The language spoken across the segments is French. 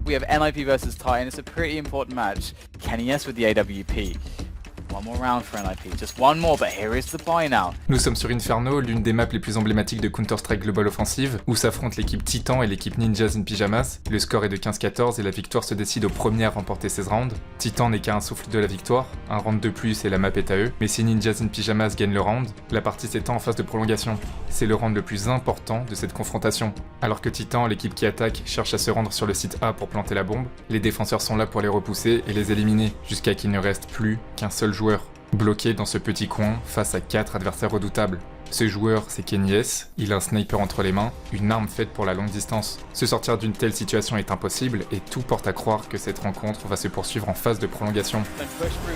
we have NIP versus Titan. It's a pretty important match. Kenny S with the AWP. One more round for NIP, just one more, but here is the buy now. Nous sommes sur Inferno, l'une des maps les plus emblématiques de Counter-Strike Global Offensive, où s'affrontent l'équipe Titan et l'équipe Ninjas in Pyjamas. Le score est de 15-14 et la victoire se décide au premier à remporter 16 rounds. Titan n'est qu'à un souffle de la victoire, un round de plus et la map est à eux, mais si Ninjas in Pyjamas gagne le round, la partie s'étend en phase de prolongation. C'est le round le plus important de cette confrontation. Alors que Titan, l'équipe qui attaque, cherche à se rendre sur le site A pour planter la bombe, les défenseurs sont là pour les repousser et les éliminer, jusqu'à qu'il ne reste plus qu'un seul joueur, bloqué dans ce petit coin face à 4 adversaires redoutables. Ce joueur, c'est Kenny S, il a un sniper entre les mains, une arme faite pour la longue distance. Se sortir d'une telle situation est impossible et tout porte à croire que cette rencontre va se poursuivre en phase de prolongation.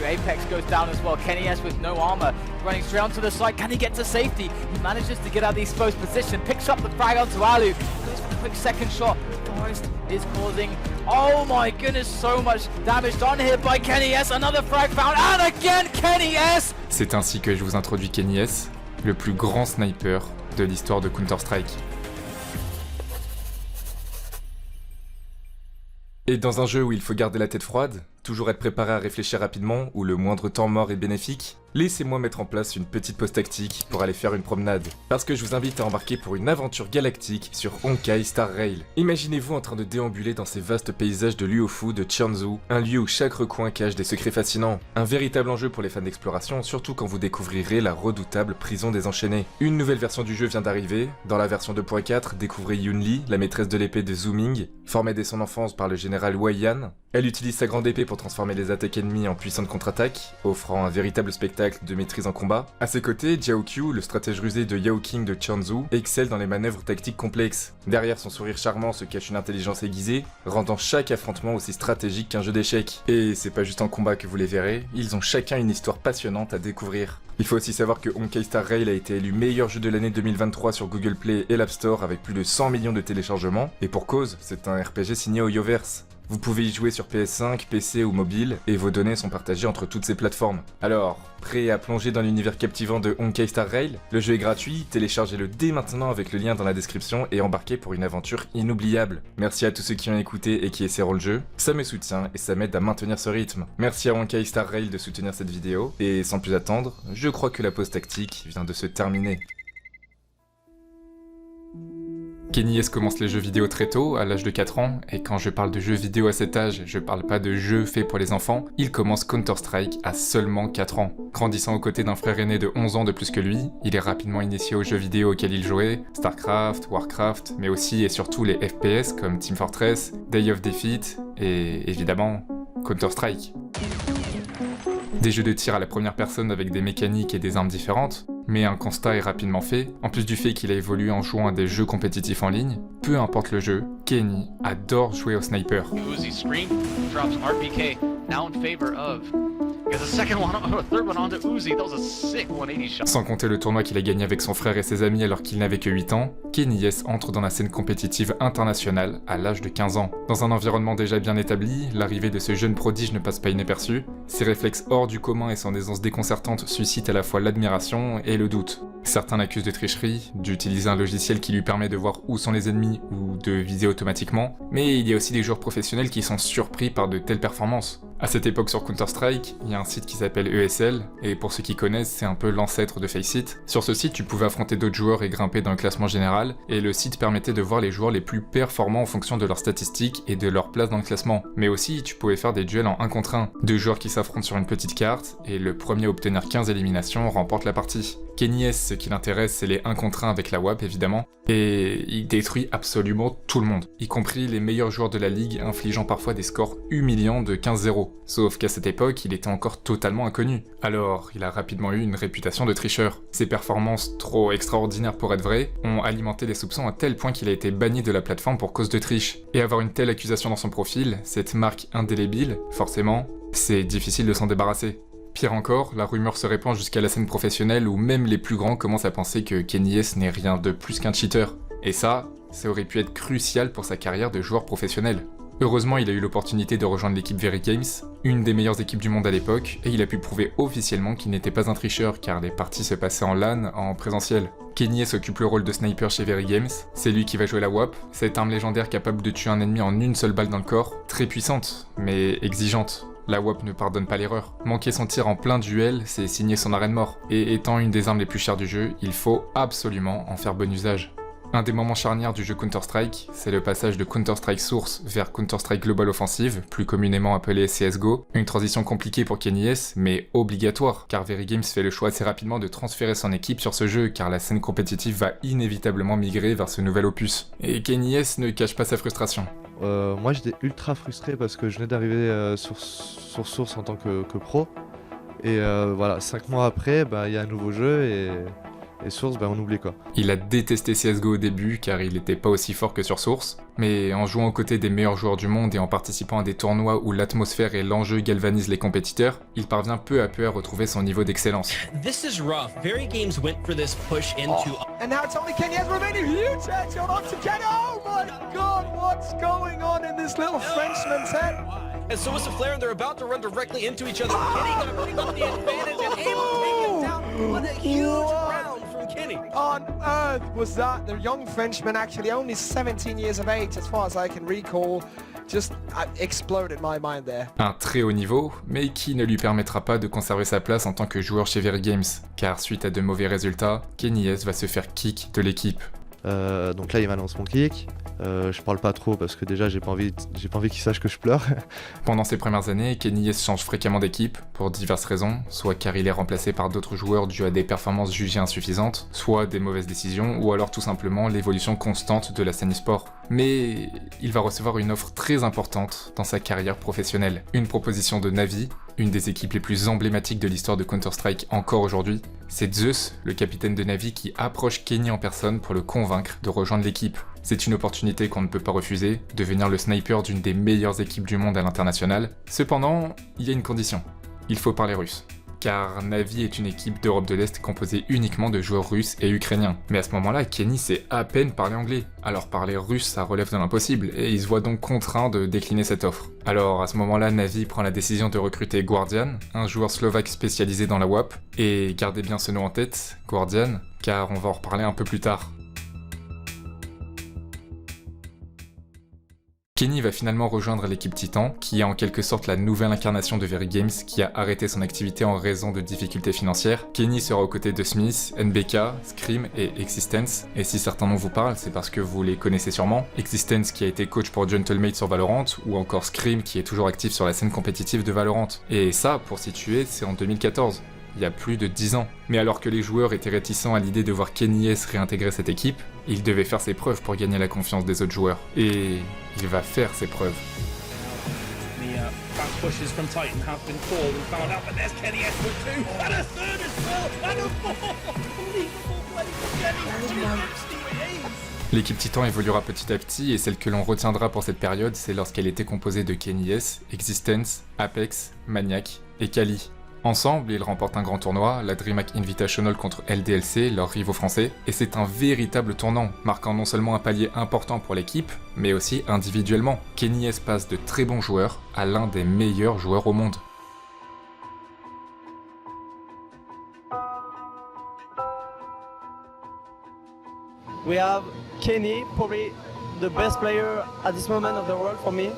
Apex goes down as well. Kenny S with no armor, running straight onto the side. Can he get to safety? He manages to get out of the exposed position, picks up the frag onto Alu, goes for the quick second shot. Forest is causing, oh my goodness, so much damage done here by Kenny S. Another frag found, and again Kenny S! C'est ainsi que je vous introduis Kenny S, le plus grand sniper de l'histoire de Counter-Strike. Et dans un jeu où il faut garder la tête froide, toujours être préparé à réfléchir rapidement, où le moindre temps mort est bénéfique, laissez-moi mettre en place une petite pause tactique pour aller faire une promenade. Parce que je vous invite à embarquer pour une aventure galactique sur Honkai Star Rail. Imaginez-vous en train de déambuler dans ces vastes paysages de Luofu de Tianzhu, un lieu où chaque recoin cache des secrets fascinants. Un véritable enjeu pour les fans d'exploration, surtout quand vous découvrirez la redoutable prison des enchaînés. Une nouvelle version du jeu vient d'arriver. Dans la version 2.4, découvrez Yunli, la maîtresse de l'épée de Zhu Ming, formée dès son enfance par le général Wei Yan. Elle utilise sa grande épée pour transformer les attaques ennemies en puissantes contre-attaques, offrant un véritable spectacle de maîtrise en combat. À ses côtés, Jiao Qiu, le stratège rusé de Yao King de Tianzhu, excelle dans les manœuvres tactiques complexes. Derrière son sourire charmant se cache une intelligence aiguisée, rendant chaque affrontement aussi stratégique qu'un jeu d'échecs. Et c'est pas juste en combat que vous les verrez, ils ont chacun une histoire passionnante à découvrir. Il faut aussi savoir que Honkai Star Rail a été élu meilleur jeu de l'année 2023 sur Google Play et l'App Store avec plus de 100 millions de téléchargements, et pour cause, c'est un RPG signé au Yoverse. Vous pouvez y jouer sur PS5, PC ou mobile, et vos données sont partagées entre toutes ces plateformes. Alors, prêt à plonger dans l'univers captivant de Honkai Star Rail? Le jeu est gratuit, téléchargez-le dès maintenant avec le lien dans la description et embarquez pour une aventure inoubliable. Merci à tous ceux qui ont écouté et qui essaieront le jeu, ça me soutient et ça m'aide à maintenir ce rythme. Merci à Honkai Star Rail de soutenir cette vidéo, et sans plus attendre, je crois que la pause tactique vient de se terminer. Kenny S commence les jeux vidéo très tôt, à l'âge de 4 ans, et quand je parle de jeux vidéo à cet âge, je parle pas de jeux faits pour les enfants, il commence Counter-Strike à seulement 4 ans. Grandissant aux côtés d'un frère aîné de 11 ans de plus que lui, il est rapidement initié aux jeux vidéo auxquels il jouait, StarCraft, Warcraft, mais aussi et surtout les FPS comme Team Fortress, Day of Defeat, et évidemment, Counter-Strike. Des jeux de tir à la première personne avec des mécaniques et des armes différentes, mais un constat est rapidement fait, en plus du fait qu'il a évolué en jouant à des jeux compétitifs en ligne, peu importe le jeu, Kenny adore jouer au sniper. Uzi screen, drops RPK, now in favor of. He has a second one, a third one onto Uzi. That was a sick 180 shot. Sans compter le tournoi qu'il a gagné avec son frère et ses amis alors qu'il n'avait que 8 ans, Kenny S entre dans la scène compétitive internationale à l'âge de 15 ans. Dans un environnement déjà bien établi, l'arrivée de ce jeune prodige ne passe pas inaperçue. Ses réflexes hors du commun et son aisance déconcertante suscitent à la fois l'admiration et le doute. Certains l'accusent de tricherie, d'utiliser un logiciel qui lui permet de voir où sont les ennemis ou de viser automatiquement, mais il y a aussi des joueurs professionnels qui sont surpris par de telles performances. À cette époque sur Counter-Strike, il y a un site qui s'appelle ESL, et pour ceux qui connaissent, c'est un peu l'ancêtre de Faceit. Sur ce site, tu pouvais affronter d'autres joueurs et grimper dans le classement général, et le site permettait de voir les joueurs les plus performants en fonction de leurs statistiques et de leur place dans le classement. Mais aussi, tu pouvais faire des duels en 1 contre 1, 2 joueurs qui s'affrontent sur une petite carte, et le premier à obtenir 15 éliminations remporte la partie. Kenny S, ce qui l'intéresse, c'est les 1 contre 1 avec la WAP évidemment, et il détruit absolument tout le monde, y compris les meilleurs joueurs de la ligue, infligeant parfois des scores humiliants de 15-0. Sauf qu'à cette époque, il était encore totalement inconnu. Alors, il a rapidement eu une réputation de tricheur. Ses performances, trop extraordinaires pour être vraies, ont alimenté les soupçons à tel point qu'il a été banni de la plateforme pour cause de triche. Et avoir une telle accusation dans son profil, cette marque indélébile, forcément, c'est difficile de s'en débarrasser. Pire encore, la rumeur se répand jusqu'à la scène professionnelle où même les plus grands commencent à penser que Kenny S n'est rien de plus qu'un cheater. Et ça aurait pu être crucial pour sa carrière de joueur professionnel. Heureusement, il a eu l'opportunité de rejoindre l'équipe Very Games, une des meilleures équipes du monde à l'époque, et il a pu prouver officiellement qu'il n'était pas un tricheur car les parties se passaient en LAN, en présentiel. Kenny occupe le rôle de sniper chez Very Games, c'est lui qui va jouer la WAP, cette arme légendaire capable de tuer un ennemi en une seule balle dans le corps, très puissante, mais exigeante. La WAP ne pardonne pas l'erreur. Manquer son tir en plein duel, c'est signer son arrêt de mort, et étant une des armes les plus chères du jeu, il faut absolument en faire bon usage. Un des moments charnières du jeu Counter-Strike, c'est le passage de Counter-Strike Source vers Counter-Strike Global Offensive, plus communément appelé CSGO. Une transition compliquée pour Kenny S, mais obligatoire, car Very Games fait le choix assez rapidement de transférer son équipe sur ce jeu, car la scène compétitive va inévitablement migrer vers ce nouvel opus. Et Kenny S ne cache pas sa frustration. Moi j'étais ultra frustré parce que je venais d'arriver sur Source en tant que pro. Et voilà, 5 mois après, il y a un nouveau jeu et Source, on oublie quoi. Il a détesté CSGO au début car il n'était pas aussi fort que sur Source, mais en jouant aux côtés des meilleurs joueurs du monde et en participant à des tournois où l'atmosphère et l'enjeu galvanisent les compétiteurs, il parvient peu à peu à retrouver son niveau d'excellence. This is rough. Very Games went for this push into. And now it's only Kenny has remaining. Huge headshot onto Kenny. Oh my God, what's going on in this little Frenchman's head? And so is the flare, and they're about to run directly into each other. Kenny gonna pick up the advantage and able to take him down. What a huge round from Kenny. On earth was that? The young Frenchman, actually only 17 years of age, as far as I can recall, just exploded my mind there. Un très haut niveau, mais qui ne lui permettra pas de conserver sa place en tant que joueur chez Very Games, car suite à de mauvais résultats, Kenny S va se faire kick de l'équipe. Donc là il m'annonce mon kick. Je parle pas trop parce que déjà j'ai pas envie qu'il sache que je pleure. Pendant ses premières années, Kenny S change fréquemment d'équipe pour diverses raisons, soit car il est remplacé par d'autres joueurs dû à des performances jugées insuffisantes, soit des mauvaises décisions, ou alors tout simplement l'évolution constante de la scène e-sport. Mais il va recevoir une offre très importante dans sa carrière professionnelle. Une proposition de Navi, une des équipes les plus emblématiques de l'histoire de Counter-Strike encore aujourd'hui. C'est Zeus, le capitaine de Navi, qui approche Kenny en personne pour le convaincre de rejoindre l'équipe. C'est une opportunité qu'on ne peut pas refuser, devenir le sniper d'une des meilleures équipes du monde à l'international. Cependant, il y a une condition. Il faut parler russe. Car Navi est une équipe d'Europe de l'Est composée uniquement de joueurs russes et ukrainiens. Mais à ce moment-là, Kenny sait à peine parler anglais. Alors parler russe, ça relève de l'impossible, et il se voit donc contraint de décliner cette offre. Alors à ce moment-là, Navi prend la décision de recruter Guardian, un joueur slovaque spécialisé dans la WAP, et gardez bien ce nom en tête, Guardian, car on va en reparler un peu plus tard. Kenny va finalement rejoindre l'équipe Titan, qui est en quelque sorte la nouvelle incarnation de Very Games, qui a arrêté son activité en raison de difficultés financières. Kenny sera aux côtés de Smith, NBK, Scream et Existence, et si certains noms vous parlent, c'est parce que vous les connaissez sûrement. Existence qui a été coach pour Gentlemate sur Valorant, ou encore Scream qui est toujours actif sur la scène compétitive de Valorant. Et ça, pour situer, c'est en 2014. Il y a plus de 10 ans. Mais alors que les joueurs étaient réticents à l'idée de voir Kenny S réintégrer cette équipe, il devait faire ses preuves pour gagner la confiance des autres joueurs. Et il va faire ses preuves. The back pushes from Titan have been called. We found out, but there's Kenny S with two, and a third as well, and a fourth. Unbelievable play from Kenny. And it's 60 L'équipe Titan évoluera petit à petit et celle que l'on retiendra pour cette période, c'est lorsqu'elle était composée de Kenny S, Existence, Apex, Maniac et Kali. Ensemble, ils remportent un grand tournoi, la DreamHack Invitational contre LDLC, leurs rivaux français, et c'est un véritable tournant, marquant non seulement un palier important pour l'équipe, mais aussi individuellement. Kenny S passe de très bons joueurs à l'un des meilleurs joueurs au monde. We have Kenny, probably the best player at this moment of the world for me.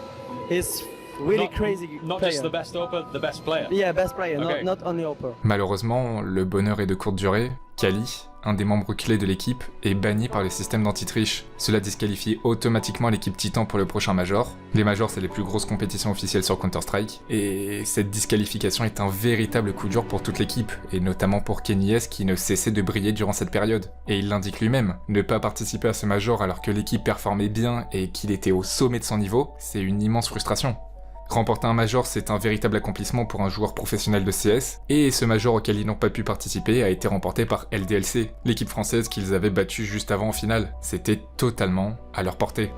He's really crazy Not player. just the best oper, the best player. Yeah, best player, Okay. not only upper. Malheureusement, le bonheur est de courte durée. Kali, un des membres clés de l'équipe, est banni par les systèmes d'anti-triche. Cela disqualifie automatiquement l'équipe Titan pour le prochain Major. Les Majors, c'est les plus grosses compétitions officielles sur Counter-Strike, et cette disqualification est un véritable coup dur pour toute l'équipe, et notamment pour Kenny S qui ne cessait de briller durant cette période. Et il l'indique lui-même, ne pas participer à ce Major alors que l'équipe performait bien et qu'il était au sommet de son niveau, c'est une immense frustration. Remporter un Major, c'est un véritable accomplissement pour un joueur professionnel de CS, et ce Major auquel ils n'ont pas pu participer a été remporté par LDLC, l'équipe française qu'ils avaient battue juste avant en finale. C'était totalement à leur portée.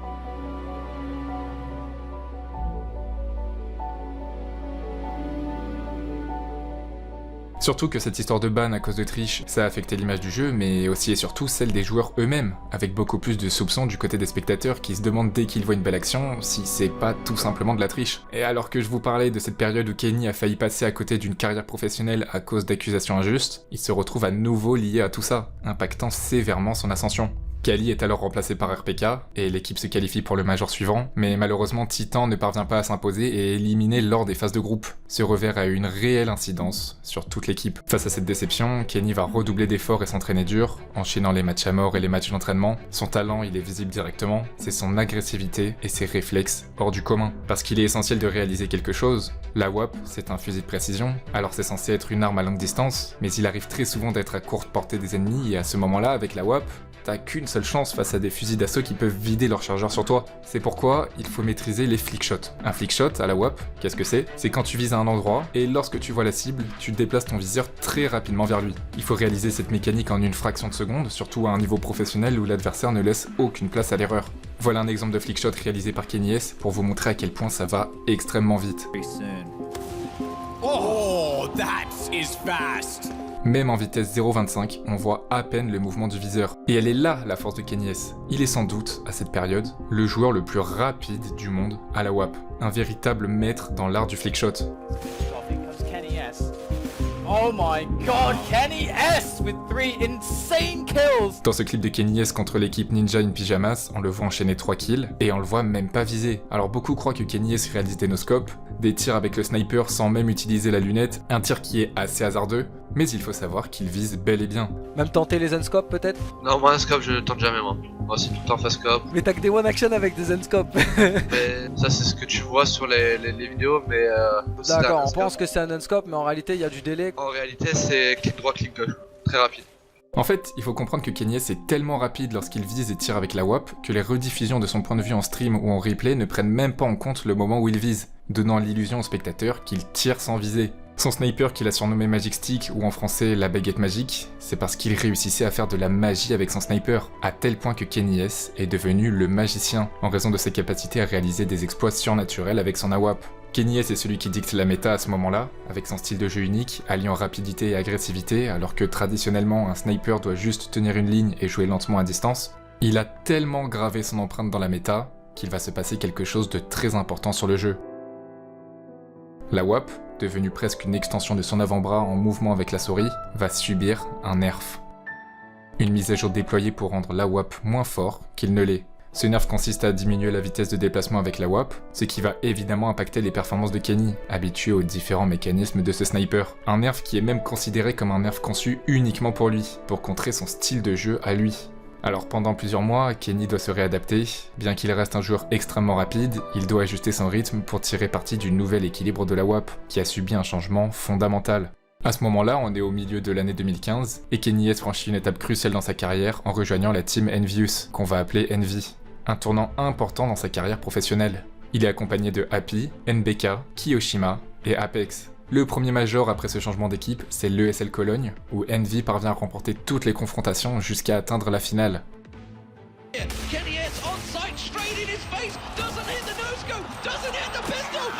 Surtout que cette histoire de ban à cause de triche, ça a affecté l'image du jeu, mais aussi et surtout celle des joueurs eux-mêmes, avec beaucoup plus de soupçons du côté des spectateurs qui se demandent dès qu'ils voient une belle action si c'est pas tout simplement de la triche. Et alors que je vous parlais de cette période où Kenny a failli passer à côté d'une carrière professionnelle à cause d'accusations injustes, il se retrouve à nouveau lié à tout ça, impactant sévèrement son ascension. Kali est alors remplacé par RPK, et l'équipe se qualifie pour le Major suivant, mais malheureusement Titan ne parvient pas à s'imposer et est éliminé lors des phases de groupe. Ce revers a eu une réelle incidence sur toute l'équipe. Face à cette déception, Kenny va redoubler d'efforts et s'entraîner dur, enchaînant les matchs à mort et les matchs d'entraînement. Son talent, il est visible directement, c'est son agressivité et ses réflexes hors du commun. Parce qu'il est essentiel de réaliser quelque chose, la WAP, c'est un fusil de précision, alors c'est censé être une arme à longue distance, mais il arrive très souvent d'être à courte portée des ennemis, et à ce moment-là, avec la WAP, t'as qu'une seule chance face à des fusils d'assaut qui peuvent vider leur chargeur sur toi. C'est pourquoi il faut maîtriser les flickshots. Un flickshot à la WAP, qu'est-ce que c'est? C'est quand tu vises à un endroit, et lorsque tu vois la cible, tu déplaces ton viseur très rapidement vers lui. Il faut réaliser cette mécanique en une fraction de seconde, surtout à un niveau professionnel où l'adversaire ne laisse aucune place à l'erreur. Voilà un exemple de flickshot réalisé par Kenny S pour vous montrer à quel point ça va extrêmement vite. Oh, that is fast. Même en vitesse 0.25, on voit à peine le mouvement du viseur. Et elle est là la force de Kenny S. Il est sans doute, à cette période, le joueur le plus rapide du monde à la WAP. Un véritable maître dans l'art du flickshot. Oh my god, Kenny S with 3 insane kills! Dans ce clip de Kenny S contre l'équipe Ninja in Pyjamas, on le voit enchaîner 3 kills, et on le voit même pas viser. Alors beaucoup croient que Kenny S réalise des no-scopes, des tirs avec le sniper sans même utiliser la lunette, un tir qui est assez hasardeux, mais il faut savoir qu'il vise bel et bien. Même tenter les unscopes peut-être? Non, moi un scope je tente jamais moi. Moi c'est tout le temps face scope. Mais t'as que des one action avec des unscopes. Mais ça c'est ce que tu vois sur les vidéos, mais d'accord, on pense que c'est un unscope, mais en réalité il y a du délai. En réalité c'est clic droit, clic gauche. Très rapide. En fait, il faut comprendre que Kenny S est tellement rapide lorsqu'il vise et tire avec la WAP que les rediffusions de son point de vue en stream ou en replay ne prennent même pas en compte le moment où il vise, donnant l'illusion au spectateur qu'il tire sans viser. Son sniper qu'il a surnommé Magic Stick, ou en français la baguette magique, c'est parce qu'il réussissait à faire de la magie avec son sniper, à tel point que Kenny S est devenu le magicien, en raison de ses capacités à réaliser des exploits surnaturels avec son AWAP. Kenny S est celui qui dicte la méta à ce moment-là, avec son style de jeu unique, alliant rapidité et agressivité, alors que traditionnellement un sniper doit juste tenir une ligne et jouer lentement à distance. Il a tellement gravé son empreinte dans la méta, qu'il va se passer quelque chose de très important sur le jeu. La WAP, devenue presque une extension de son avant-bras en mouvement avec la souris, va subir un nerf. Une mise à jour déployée pour rendre la WAP moins fort qu'il ne l'est. Ce nerf consiste à diminuer la vitesse de déplacement avec la WAP, ce qui va évidemment impacter les performances de Kenny, habitué aux différents mécanismes de ce sniper. Un nerf qui est même considéré comme un nerf conçu uniquement pour lui, pour contrer son style de jeu à lui. Alors pendant plusieurs mois, Kenny doit se réadapter. Bien qu'il reste un joueur extrêmement rapide, il doit ajuster son rythme pour tirer parti du nouvel équilibre de la WAP, qui a subi un changement fondamental. À ce moment-là, on est au milieu de l'année 2015, et Kenny S franchit une étape cruciale dans sa carrière en rejoignant la team Envious, qu'on va appeler Envy. Un tournant important dans sa carrière professionnelle. Il est accompagné de Happy, NBK, Kiyoshima et Apex. Le premier major après ce changement d'équipe, c'est l'ESL Cologne, où Envy parvient à remporter toutes les confrontations jusqu'à atteindre la finale. Kenny S on sight, straight in his face, doesn't hit the no-scope, doesn't hit the pistol.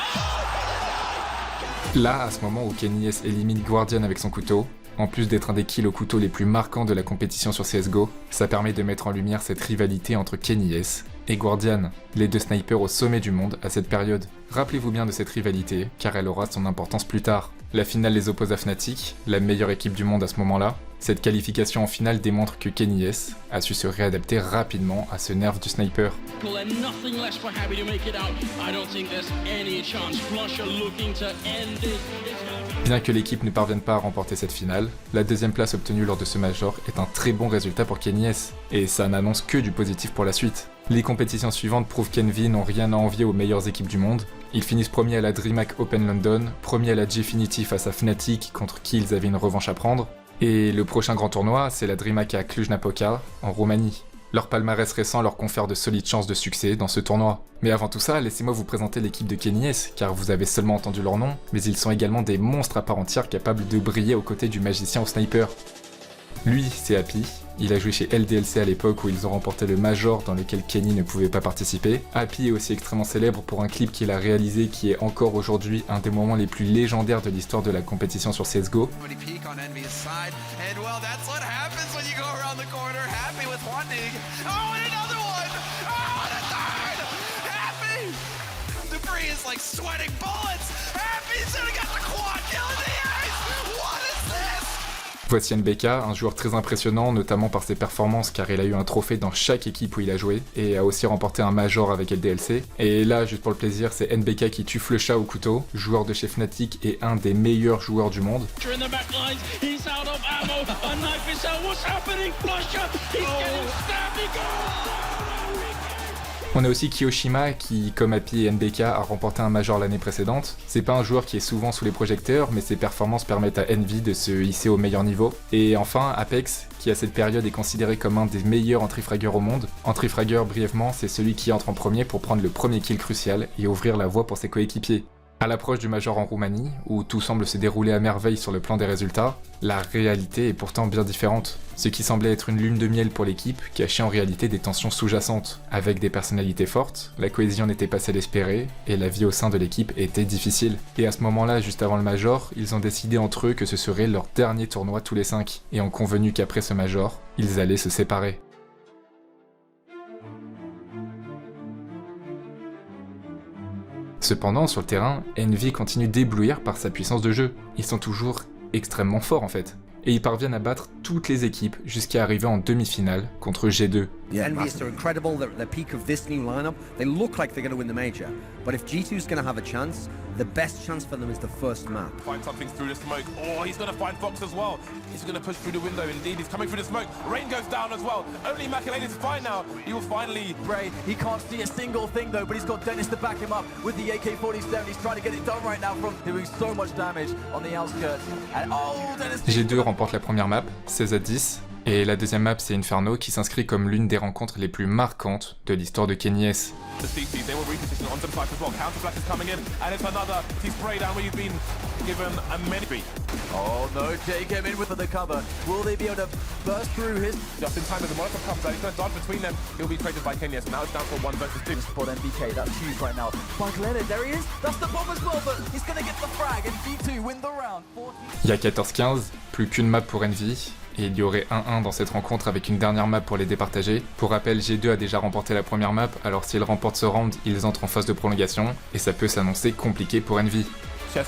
Oh, Là, à ce moment où Kenny S élimine Guardian avec son couteau, en plus d'être un des kills au couteau les plus marquants de la compétition sur CSGO, ça permet de mettre en lumière cette rivalité entre Kenny S et Guardian, les deux snipers au sommet du monde à cette période. Rappelez-vous bien de cette rivalité, car elle aura son importance plus tard. La finale les oppose à Fnatic, la meilleure équipe du monde à ce moment-là. Cette qualification en finale démontre que Kenny S a su se réadapter rapidement à ce nerf du sniper. Bien que l'équipe ne parvienne pas à remporter cette finale, la deuxième place obtenue lors de ce major est un très bon résultat pour Kenny S, et ça n'annonce que du positif pour la suite. Les compétitions suivantes prouvent qu'Envy n'ont rien à envier aux meilleures équipes du monde. Ils finissent premiers à la DreamHack Open London, premiers à la Gfinity face à Fnatic contre qui ils avaient une revanche à prendre, et le prochain grand tournoi, c'est la DreamHack à Cluj-Napoca, en Roumanie. Leur palmarès récent leur confère de solides chances de succès dans ce tournoi. Mais avant tout ça, laissez-moi vous présenter l'équipe de Kenny S, car vous avez seulement entendu leur nom, mais ils sont également des monstres à part entière capables de briller aux côtés du magicien au sniper. Lui, c'est Happy, Il a joué chez LDLC à l'époque où ils ont remporté le Major dans lequel Kenny ne pouvait pas participer. Happy est aussi extrêmement célèbre pour un clip qu'il a réalisé qui est encore aujourd'hui un des moments les plus légendaires de l'histoire de la compétition sur CSGO. Voici NBK, un joueur très impressionnant, notamment par ses performances car il a eu un trophée dans chaque équipe où il a joué et a aussi remporté un Major avec LDLC. Et là, juste pour le plaisir, c'est NBK qui tue le chat au couteau, joueur de chez Fnatic et un des meilleurs joueurs du monde. On a aussi Kiyoshima qui, comme Happy et NBK, a remporté un Major l'année précédente. C'est pas un joueur qui est souvent sous les projecteurs, mais ses performances permettent à Envy de se hisser au meilleur niveau. Et enfin, Apex, qui à cette période est considéré comme un des meilleurs entry-fraggers au monde. Entry-fragger, brièvement, c'est celui qui entre en premier pour prendre le premier kill crucial et ouvrir la voie pour ses coéquipiers. À l'approche du Major en Roumanie, où tout semble se dérouler à merveille sur le plan des résultats, la réalité est pourtant bien différente. Ce qui semblait être une lune de miel pour l'équipe cachait en réalité des tensions sous-jacentes. Avec des personnalités fortes, la cohésion n'était pas celle espérée, et la vie au sein de l'équipe était difficile. Et à ce moment-là, juste avant le Major, ils ont décidé entre eux que ce serait leur dernier tournoi tous les 5, et ont convenu qu'après ce Major, ils allaient se séparer. Cependant, sur le terrain, Envy continue d'éblouir par sa puissance de jeu. Ils sont toujours extrêmement forts en fait. Et ils parviennent à battre toutes les équipes jusqu'à arriver en demi-finale contre G2. The Envious are incredible. They're at the peak of this new lineup. They look like they're going to win the major. But if G2's going to have a chance, the best chance for them is the first map. Find something through the smoke. Oh, he's going to find Fox as well. He's going to push through the window. Indeed, he's coming through the smoke. Rain goes down as well. Only Makalele is fine now. He will finally... Bray, he can't see a single thing though, but he's got Dennis to back him up with the AK-47. He's trying to get it done right now from doing so much damage on the outskirts. And oh, Dennis... G2 remporte la première map, 16-10. Et la deuxième map, c'est Inferno, qui s'inscrit comme l'une des rencontres les plus marquantes de l'histoire de Kenny S. Oh no, Jay came in with the cover. Will they be able to burst through his... Just in time as the Molotov comes out, he's going to dodge between them. He'll be traded by Kenya, so now it's down for 1 versus 2. Spot NBK, that's huge right now. Makalele, there he is. That's the bomb as well, but he's going to get the frag and G2 win the round. Il y a 14-15, plus qu'une map pour Envy. Et il y aurait 1-1 dans cette rencontre avec une dernière map pour les départager. Pour rappel, G2 a déjà remporté la première map, alors s'ils remportent ce round, ils entrent en phase de prolongation, et ça peut s'annoncer compliqué pour Envy. Il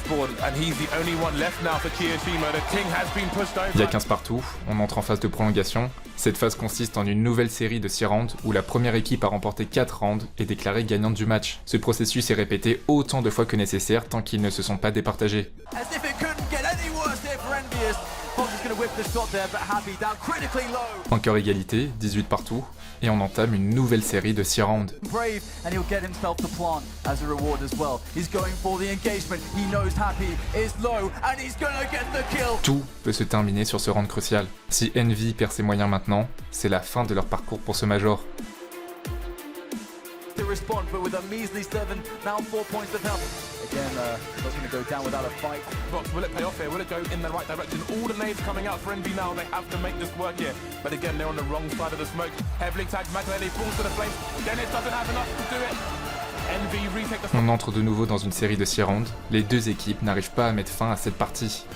y a 15 partout, on entre en phase de prolongation. Cette phase consiste en une nouvelle série de 6 rounds où la première équipe a remporté 4 rounds et déclaré gagnante du match. Ce processus est répété autant de fois que nécessaire tant qu'ils ne se sont pas départagés. Encore égalité, 18 partout, et on entame une nouvelle série de 6 rounds. Tout peut se terminer sur ce round crucial. Si Envy perd ses moyens maintenant, c'est la fin de leur parcours pour ce Major. Respond, but with a measly 7, now 4 points of health. Again, not going to go down without a fight. Fox, will it pay off here? Will it go in the right direction? All the nades coming out for Envy now. They have to make this work here. But again, they're on the wrong side of the smoke. Heavily tagged, Makalele falls to the flames. Dennis doesn't have enough to do it. Envy retake the... On entre de nouveau dans une série de 6 rounds. Les deux équipes n'arrivent pas à mettre fin à cette partie.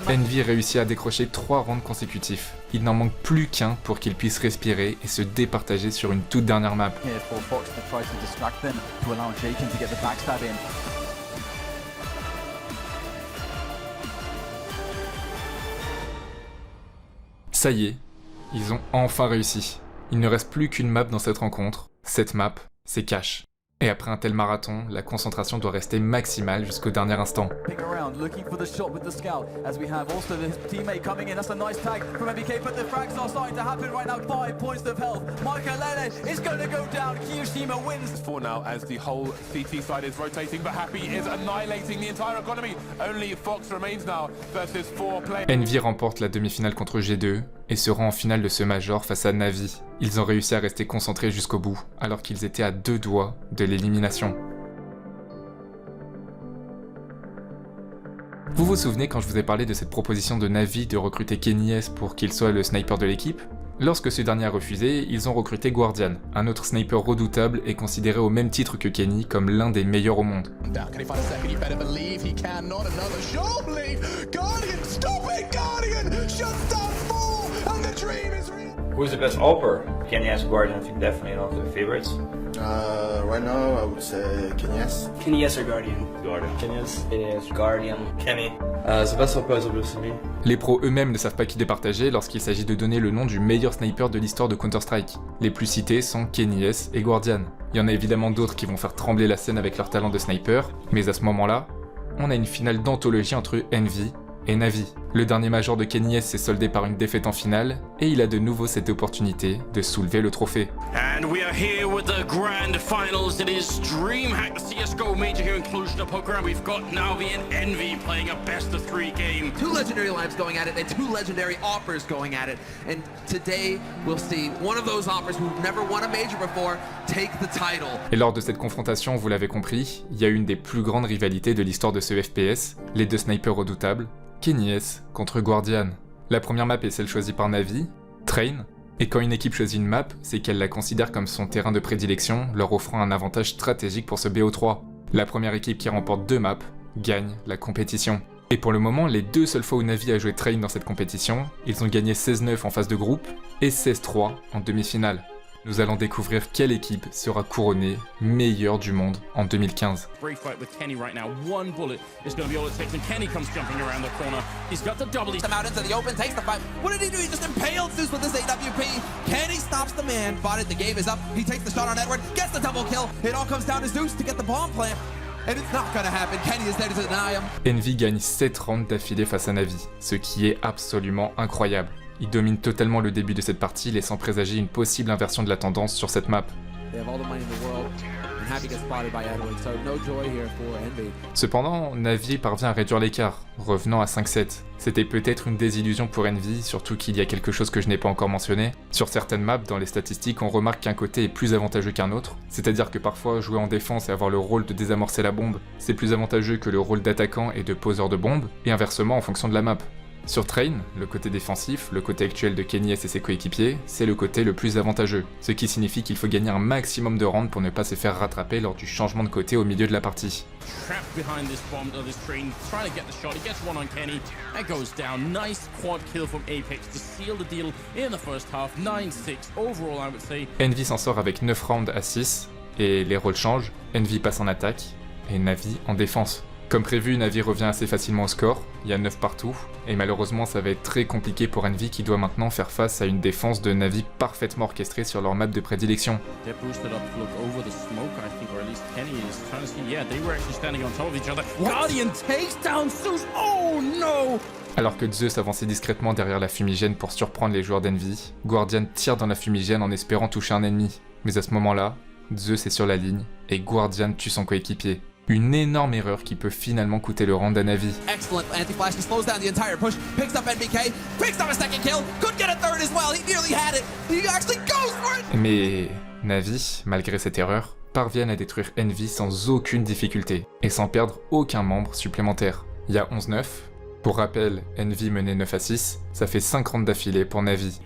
Envy réussit à décrocher 3 rounds consécutifs. Il n'en manque plus qu'un pour qu'il puisse respirer et se départager sur une toute dernière map. Ça y est, ils ont enfin réussi. Il ne reste plus qu'une map dans cette rencontre. Cette map, c'est Cash. Et après un tel marathon, la concentration doit rester maximale jusqu'au dernier instant. Envy remporte la demi-finale contre G2 et se rend en finale de ce Major face à Na'Vi. Ils ont réussi à rester concentrés jusqu'au bout, alors qu'ils étaient à 2 doigts de l'élimination. Vous vous souvenez quand je vous ai parlé de cette proposition de Na'Vi de recruter Kenny S pour qu'il soit le sniper de l'équipe? Lorsque ce dernier a refusé, ils ont recruté Guardian, un autre sniper redoutable et considéré au même titre que Kenny comme l'un des meilleurs au monde. Who's the best AWPer? Kenny S, Guardian, I think definitely one of the favorites. Right now, I would say Kenny S. Kenny S or Guardian? Guardian. Kenny S. Kenny S. Guardian. Kenny. The best AWPer is obviously me. Les pros eux-mêmes ne savent pas qui départager lorsqu'il s'agit de donner le nom du meilleur sniper de l'histoire de Counter-Strike. Les plus cités sont Kenny S et Guardian. Il y en a évidemment d'autres qui vont faire trembler la scène avec leur talent de sniper, mais à ce moment-là, on a une finale d'anthologie entre Envy et Na'Vi. Le dernier major de Kenny S s'est soldé par une défaite en finale, et il a de nouveau cette opportunité de soulever le trophée. And we are here with the grand finals. It is DreamHack, the CSGO major here in Cluj-Napoca. We've got Na'Vi and Envy playing a best-of-3 game. Two legendary lives going at it, and two legendary AWPers going at it. And today, we'll see one of those AWPers who've never won a major before take the title. Et lors de cette confrontation, vous l'avez compris, il y a une des plus grandes rivalités de l'histoire de ce FPS, les deux snipers redoutables, Kenny S contre Guardian. La première map est celle choisie par Na'Vi, Train, et quand une équipe choisit une map, c'est qu'elle la considère comme son terrain de prédilection, leur offrant un avantage stratégique pour ce BO3. La première équipe qui remporte 2 maps gagne la compétition. Et pour le moment, les 2 seules fois où Na'Vi a joué Train dans cette compétition, ils ont gagné 16-9 en phase de groupe et 16-3 en demi-finale. Nous allons découvrir quelle équipe sera couronnée meilleure du monde en 2015. Great fight with Kenny right now. One bullet is going to be all it takes, and Kenny comes jumping around the corner. He's got the double. Come out into the open, takes the fight. What did he do? He just impaled Zeus with his AWP. Kenny stops the man, bought it, the game is up. He takes the shot on Edward, gets the double kill. It all comes down to Zeus to get the bomb plant. And it's not gonna happen. Kenny is there to deny him. Envy gagne 7 rounds d'affilée face à Na'Vi, ce qui est absolument incroyable. Il domine totalement le début de cette partie, laissant présager une possible inversion de la tendance sur cette map. Cependant, Na'Vi parvient à réduire l'écart, revenant à 5-7. C'était peut-être une désillusion pour Envy, surtout qu'il y a quelque chose que je n'ai pas encore mentionné. Sur certaines maps, dans les statistiques, on remarque qu'un côté est plus avantageux qu'un autre, c'est-à-dire que parfois, jouer en défense et avoir le rôle de désamorcer la bombe, c'est plus avantageux que le rôle d'attaquant et de poseur de bombe, et inversement en fonction de la map. Sur Train, le côté défensif, le côté actuel de Kenny S et ses coéquipiers, c'est le côté le plus avantageux, ce qui signifie qu'il faut gagner un maximum de rounds pour ne pas se faire rattraper lors du changement de côté au milieu de la partie. Trapped behind this bomb, this Train, trying to get the shot. He gets one on Kenny. It goes down. Nice quad kill from Apex to seal the deal in the first half. 9-6 overall, I would say. Envy s'en sort avec 9 rounds à 6, et les rôles changent. Envy passe en attaque, et Na'Vi en défense. Comme prévu, Na'Vi revient assez facilement au score, il y a 9 partout, et malheureusement ça va être très compliqué pour Envy qui doit maintenant faire face à une défense de Na'Vi parfaitement orchestrée sur leur map de prédilection. Guardian takes down Zeus. Oh no! Alors que Zeus avançait discrètement derrière la fumigène pour surprendre les joueurs d'Envy, Guardian tire dans la fumigène en espérant toucher un ennemi. Mais à ce moment-là, Zeus est sur la ligne, et Guardian tue son coéquipier. Une énorme erreur qui peut finalement coûter le round à Na'Vi. Excellent anti-flash, he slows down the entire push, picks up NBK, picks up a second kill, could get a third as well, he nearly had it, he actually goes for it! Mais Na'Vi, malgré cette erreur, parviennent à détruire Envy sans aucune difficulté, et sans perdre aucun membre supplémentaire. Il y a 11-9. Pour rappel, Envy menait 9-6, ça fait 5 rounds d'affilée pour Na'Vi.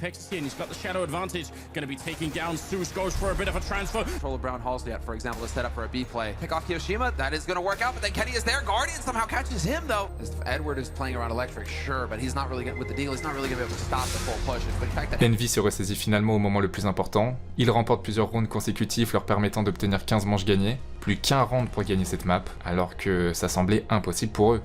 Brown Halsey for example, is set up for a B play. Pick off Kiyoshima, that is going to work out, but then Kenny is there. Guardian somehow catches him though. Edward is playing around Electric, sure, but he's not really with the deal. He's not really going to be able to stop the full push. But in fact, Envy se ressaisit finalement au moment le plus important. Il remporte plusieurs rounds consécutifs leur permettant d'obtenir 15 manches gagnées. Plus qu'un round pour gagner cette map, alors que ça semblait impossible pour eux.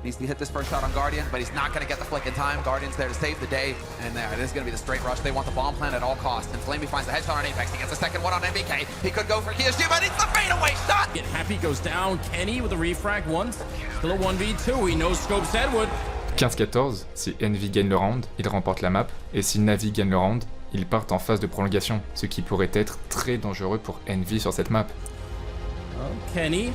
Needs to hit this first shot on Guardian, but he's not going to get the flick in time. Guardian's there to save the day, and it is going to be the straight rush. They want the bomb plant at all costs, and Flamey finds the headshot on Apex. He gets a second one on MBK. He could go for Kiyoshima, and it's the fadeaway shot! Get happy, goes down. Kenny with a refrag once. Still a 1v2. He knows scopes Edward. 15-14, si Envy gagne le round, il remporte la map, et si Na'Vi gagne le round, ils partent en phase de prolongation, ce qui pourrait être très dangereux pour Envy sur cette map. Kenny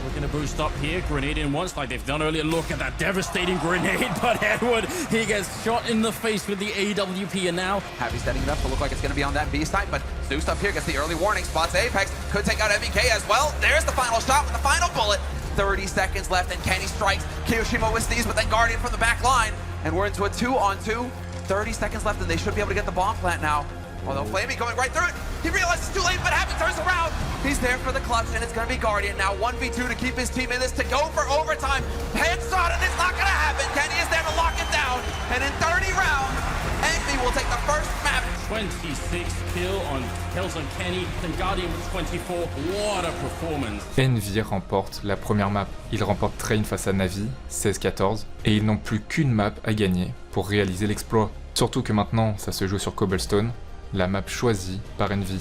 looking to boost up here, grenade in once like they've done earlier. Look at that devastating grenade, but Edward, he gets shot in the face with the AWP, and now Happy setting it up to look like it's going to be on that B side, but Zeus up here gets the early warning, spots Apex, could take out MBK as well. There's the final shot with the final bullet. 30 seconds left, and Kenny strikes Kiyoshima with these, but then Guardian from the back line, and we're into a 2-on-2. 30 seconds left, and they should be able to get the bomb plant now. Although Flamey going right through it, he realizes it's too late, but Happy turns around. He's there for the clutch, and it's going to be Guardian now. 1v2 to keep his team in this, to go for overtime. Headshot, and it's not going to happen. Kenny is there to lock it down, and in 30 rounds, Envy will take the first map. 26 kills on Kenny, and Guardian with 24. What a performance. Envy remporte la première map. Ils remportent Train face à Navi, 16-14, et ils n'ont plus qu'une map à gagner pour réaliser l'exploit. Surtout que maintenant, ça se joue sur Cobblestone, la map choisie par Envy.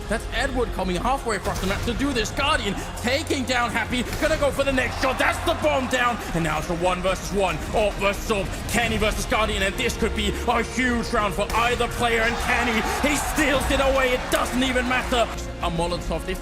That's Edward coming halfway across the map to do this. Guardian taking down Happy, gonna go for the next shot. That's the bomb down, and now it's a 1 versus 1. Orb versus Orb, Kenny versus Guardian, and this could be a huge round for either player. And Kenny, he steals it away. It doesn't even matter. A Molotov, there's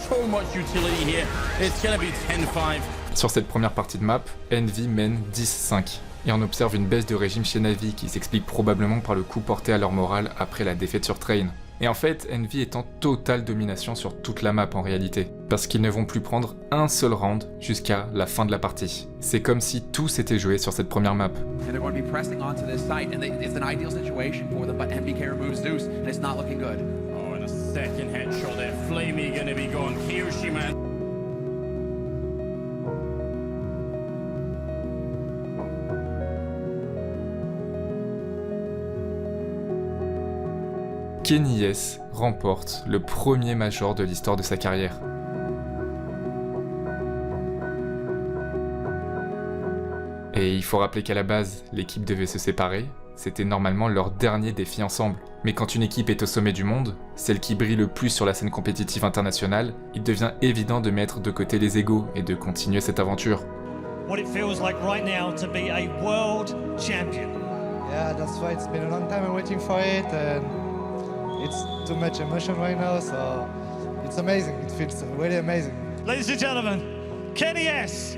so much utility here. It's gonna be 10-5. Sur cette première partie de map, Envy mène 10-5. Et on observe une baisse de régime chez Navi qui s'explique probablement par le coup porté à leur morale après la défaite sur Train. Et en fait, Envy est en totale domination sur toute la map en réalité, parce qu'ils ne vont plus prendre un seul round jusqu'à la fin de la partie. C'est comme si tout s'était joué sur cette première map. And they're going to be pressing onto this site, and it's an ideal situation for them, but MBK removes Zeus, and it's not looking good. Oh, and a second headshot there. Flamey gonna be gone. Kiyoshima. Kenny S remporte le premier major de l'histoire de sa carrière. Et il faut rappeler qu'à la base, l'équipe devait se séparer, c'était normalement leur dernier défi ensemble. Mais quand une équipe est au sommet du monde, celle qui brille le plus sur la scène compétitive internationale, il devient évident de mettre de côté les égos et de continuer cette aventure. What it feels like right now to be a world champion. Yeah, that's why it's been a long time waiting for it, and it's too much emotion right now, so it's amazing. It feels really amazing. Ladies and gentlemen, Kenny S.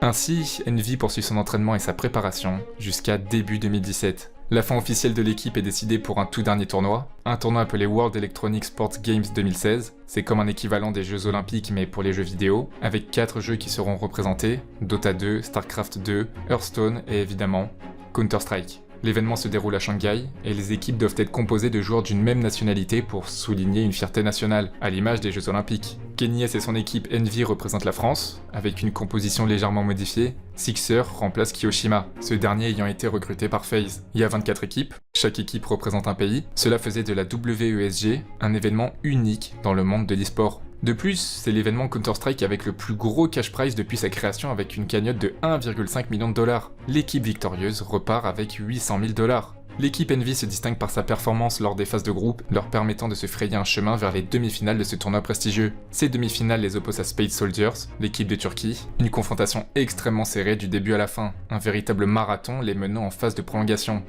Ainsi, Envy poursuit son entraînement et sa préparation jusqu'à début 2017. La fin officielle de l'équipe est décidée pour un tout dernier tournoi, un tournoi appelé World Electronic Sports Games 2016. C'est comme un équivalent des Jeux Olympiques mais pour les jeux vidéo, avec 4 jeux qui seront représentés, Dota 2, Starcraft 2, Hearthstone et évidemment Counter-Strike. L'événement se déroule à Shanghai et les équipes doivent être composées de joueurs d'une même nationalité pour souligner une fierté nationale, à l'image des Jeux Olympiques. Kenny S et son équipe Envy représentent la France, avec une composition légèrement modifiée. Sixer remplace Kiyoshima, ce dernier ayant été recruté par FaZe. Il y a 24 équipes, chaque équipe représente un pays. Cela faisait de la WESG un événement unique dans le monde de l'e-sport. De plus, c'est l'événement Counter-Strike avec le plus gros cash prize depuis sa création avec une cagnotte de 1,5 million de dollars. L'équipe victorieuse repart avec 800 000 dollars. L'équipe Envy se distingue par sa performance lors des phases de groupe, leur permettant de se frayer un chemin vers les demi-finales de ce tournoi prestigieux. Ces demi-finales les opposent à Space Soldiers, l'équipe de Turquie, une confrontation extrêmement serrée du début à la fin, un véritable marathon les menant en phase de prolongation.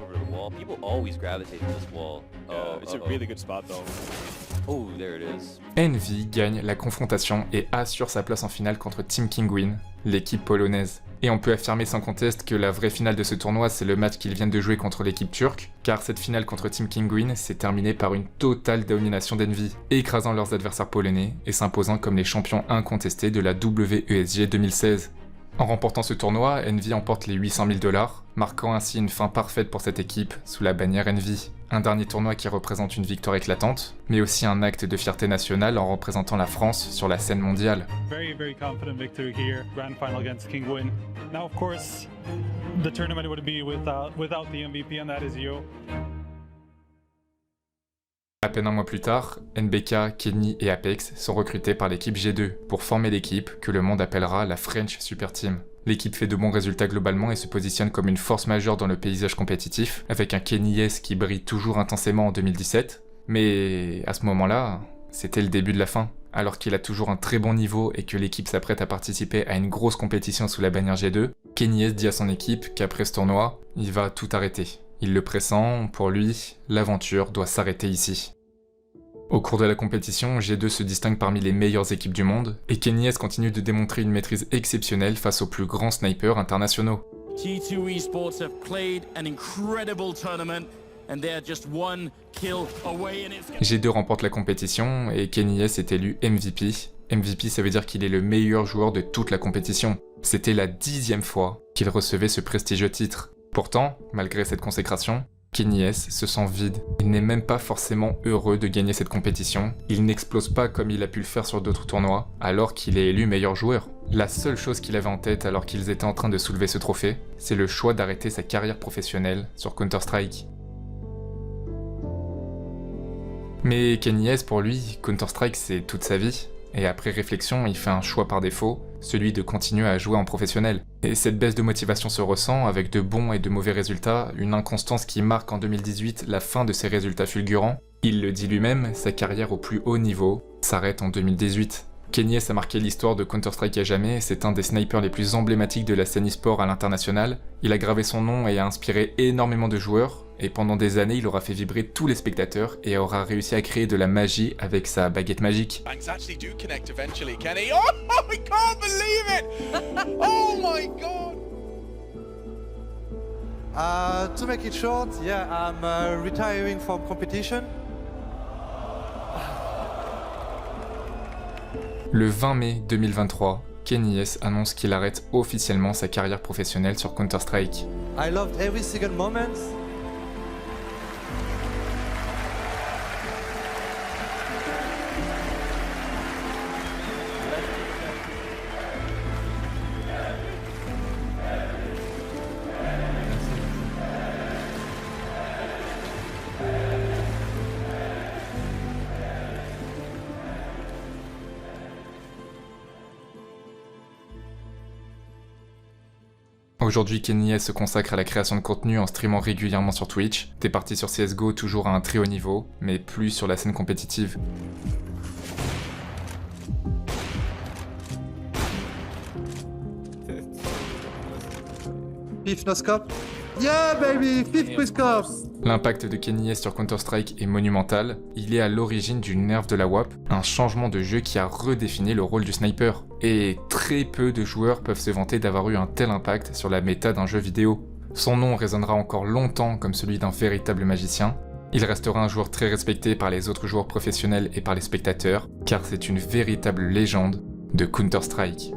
Envy gagne la confrontation et assure sa place en finale contre Team Kinguin, l'équipe polonaise. Et on peut affirmer sans conteste que la vraie finale de ce tournoi, c'est le match qu'ils viennent de jouer contre l'équipe turque, car cette finale contre Team Kinguin s'est terminée par une totale domination d'Envy, écrasant leurs adversaires polonais et s'imposant comme les champions incontestés de la WESG 2016. En remportant ce tournoi, Envy emporte les 800 000 dollars, marquant ainsi une fin parfaite pour cette équipe sous la bannière Envy. Un dernier tournoi qui représente une victoire éclatante, mais aussi un acte de fierté nationale en représentant la France sur la scène mondiale. Very confident victory here, grand final against Kinguin. Now of course, the tournament would be without the MVP, and that is you. À peine un mois plus tard, NBK, Kenny et Apex sont recrutés par l'équipe G2 pour former l'équipe que le monde appellera la French Super Team. L'équipe fait de bons résultats globalement et se positionne comme une force majeure dans le paysage compétitif, avec un Kenny S qui brille toujours intensément en 2017. Mais à ce moment-là, c'était le début de la fin. Alors qu'il a toujours un très bon niveau et que l'équipe s'apprête à participer à une grosse compétition sous la bannière G2, Kenny S dit à son équipe qu'après ce tournoi, il va tout arrêter. Il le pressent, pour lui, l'aventure doit s'arrêter ici. Au cours de la compétition, G2 se distingue parmi les meilleures équipes du monde, et Kenny S continue de démontrer une maîtrise exceptionnelle face aux plus grands snipers internationaux. G2 Esports have played an incredible tournament. and they're just one kill away, and it's... G2 remporte la compétition et KennyS est élu MVP. MVP, ça veut dire qu'il est le meilleur joueur de toute la compétition. C'était la 10e fois qu'il recevait ce prestigieux titre. Pourtant, malgré cette consécration, KennyS se sent vide. Il n'est même pas forcément heureux de gagner cette compétition. Il n'explose pas comme il a pu le faire sur d'autres tournois, alors qu'il est élu meilleur joueur. La seule chose qu'il avait en tête alors qu'ils étaient en train de soulever ce trophée, c'est le choix d'arrêter sa carrière professionnelle sur Counter-Strike. Mais KennyS, pour lui, Counter-Strike c'est toute sa vie. Et après réflexion, il fait un choix par défaut, celui de continuer à jouer en professionnel. Et cette baisse de motivation se ressent avec de bons et de mauvais résultats, une inconstance qui marque en 2018 la fin de ses résultats fulgurants. Il le dit lui-même, sa carrière au plus haut niveau s'arrête en 2018. KennyS a marqué l'histoire de Counter-Strike à jamais, c'est un des snipers les plus emblématiques de la scène e-sport à l'international. Il a gravé son nom et a inspiré énormément de joueurs, et pendant des années il aura fait vibrer tous les spectateurs et aura réussi à créer de la magie avec sa baguette magique. Banks actually do connect eventually, Kenny. Oh, I can't believe it! Oh my god! To make it short, yeah, I'm retiring from competition. Le 20 mai 2023, KennyS annonce qu'il arrête officiellement sa carrière professionnelle sur Counter-Strike. I loved every single moment. Aujourd'hui, KennyS se consacre à la création de contenu en streamant régulièrement sur Twitch. T'es parti sur CSGO toujours à un très haut niveau, mais plus sur la scène compétitive. Fifth no scope. Yeah baby, fifth quickscope. L'impact de KennyS sur Counter-Strike est monumental. Il est à l'origine du nerf de la WAP, un changement de jeu qui a redéfini le rôle du sniper. Et très peu de joueurs peuvent se vanter d'avoir eu un tel impact sur la méta d'un jeu vidéo. Son nom résonnera encore longtemps comme celui d'un véritable magicien. Il restera un joueur très respecté par les autres joueurs professionnels et par les spectateurs, car c'est une véritable légende de Counter-Strike.